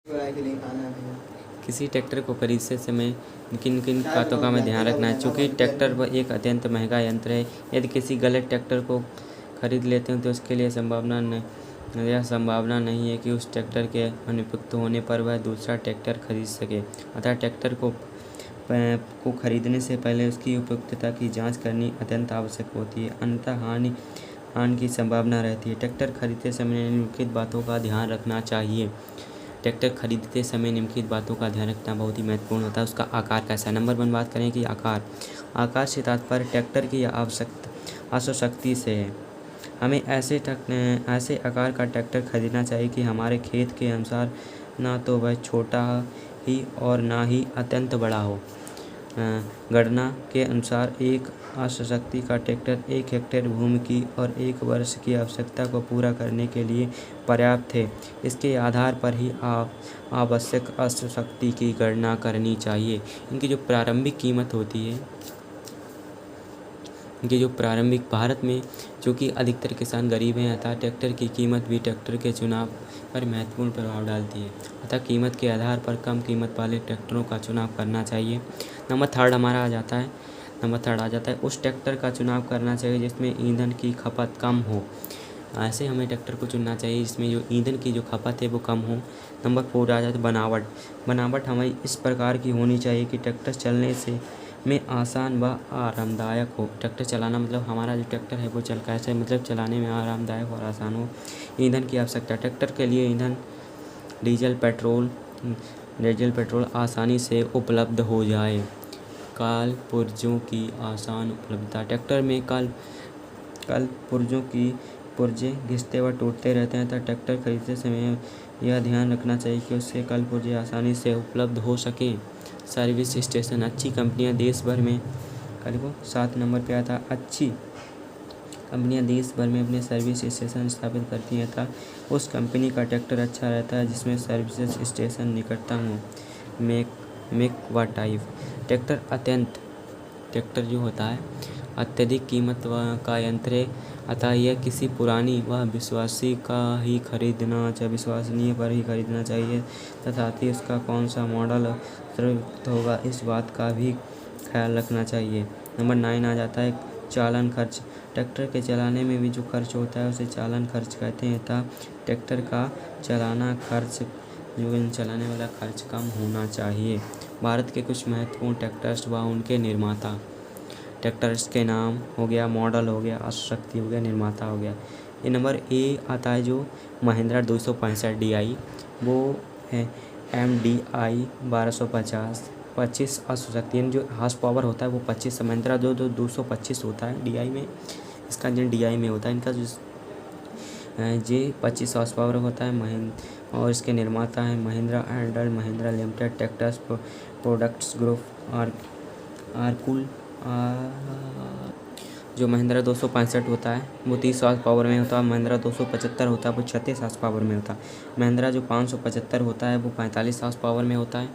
किसी ट्रैक्टर को खरीदते समय किन किन बातों का हमें ध्यान रखना है। चूँकि ट्रैक्टर वह एक अत्यंत महंगा यंत्र है। यदि किसी गलत ट्रैक्टर को खरीद लेते हैं तो उसके लिए यह संभावना नहीं है कि उस ट्रैक्टर के अनुपयुक्त होने पर वह दूसरा ट्रैक्टर खरीद सके। अतः ट्रैक्टर को खरीदने से पहले उसकी उपयुक्तता की जांच करनी अत्यंत आवश्यक होती है, अन्यथा हानि की संभावना रहती है। ट्रैक्टर खरीदते समय निम्नलिखित बातों का ध्यान रखना चाहिए। ट्रैक्टर खरीदते समय निम्नलिखित बातों का ध्यान रखना बहुत ही महत्वपूर्ण होता है। उसका आकार कैसा है। नंबर 1 बात करें कि आकार से तात्पर्य ट्रैक्टर की आवश्यकता से है। हमें ऐसे आकार का ट्रैक्टर खरीदना चाहिए कि हमारे खेत के अनुसार ना तो वह छोटा ही और ना ही अत्यंत बड़ा हो। गणना के अनुसार एक अश्वशक्ति का ट्रैक्टर 1 हेक्टेयर भूमि की और 1 वर्ष की आवश्यकता को पूरा करने के लिए पर्याप्त है। इसके आधार पर ही आवश्यक अश्वशक्ति की गणना करनी चाहिए। इनकी जो प्रारंभिक कीमत होती है, भारत में चूँकि अधिकतर किसान गरीब हैं, अतः ट्रैक्टर की कीमत भी ट्रैक्टर के चुनाव पर महत्वपूर्ण प्रभाव डालती है। अतः कीमत के आधार पर कम कीमत वाले ट्रैक्टरों का चुनाव करना चाहिए। नंबर 3 हमारा आ जाता है उस ट्रैक्टर का चुनाव करना चाहिए जिसमें ईंधन की खपत कम हो। ऐसे हमें ट्रैक्टर को चुनना चाहिए जिसमें जो ईंधन की जो खपत है वो कम हो। नंबर 4 आ जाता है बनावट हमें इस प्रकार की होनी चाहिए कि ट्रैक्टर चलने में आसान व आरामदायक हो। ट्रैक्टर चलाना मतलब हमारा जो ट्रैक्टर है वो कैसे मतलब चलाने में आरामदायक और आसान हो। ईंधन की आवश्यकता, ट्रैक्टर के लिए ईंधन डीजल पेट्रोल आसानी से उपलब्ध हो जाए। काल पुर्जों की आसान उपलब्धता, ट्रैक्टर में काल पुर्जों की पुर्जे घिसते व टूटते रहते हैं, तथा ट्रैक्टर खरीदते समय यह ध्यान रखना चाहिए कि उससे कल पुर्जे आसानी से उपलब्ध हो सके। सर्विस स्टेशन, अच्छी कंपनियां देश भर में 7 नंबर पे आता। अच्छी कंपनियां देश भर में अपने सर्विस स्टेशन स्थापित करती हैं तथा उस कंपनी का ट्रैक्टर अच्छा रहता है जिसमें सर्विस स्टेशन निकटतम हो। मेक व टाइप, ट्रैक्टर जो होता है अत्यधिक कीमत का यंत्र है, अतः यह किसी पुरानी व विश्वसनीय पर ही खरीदना चाहिए तथा उसका कौन सा मॉडल सर्वोत्कृष्ट होगा इस बात का भी ख्याल रखना चाहिए। नंबर 9 आ जाता है चालन खर्च। ट्रैक्टर के चलाने में भी जो खर्च होता है उसे चालन खर्च कहते हैं तथा ट्रैक्टर का चलाने वाला खर्च कम होना चाहिए। भारत के कुछ महत्वपूर्ण ट्रैक्टर्स व उनके निर्माता। ट्रैक्टर्स के नाम हो गया, मॉडल हो गया, अश्वशक्ति हो गया, निर्माता हो गया। ये नंबर ए आता है जो महिंद्रा 265 DI, वो है MDI 1250 25 अश्वशक्ति, यानी जो हॉर्स पावर होता है वो 25। महिंद्रा जो 225 होता है DI में, इसका इंजन DI में होता है। इनका जो 25 हॉर्स पावर होता है और इसके निर्माता है Mahindra and Mahindra limited. Tractors products group आरकुल। जो महिंद्रा 265 होता है वो 30 हॉर्स पावर में होता है। महिंद्रा 275 होता है वो 36 हॉर्स पावर में होता है। महिंद्रा जो 575 होता है वो 45 हॉर्स पावर में होता है।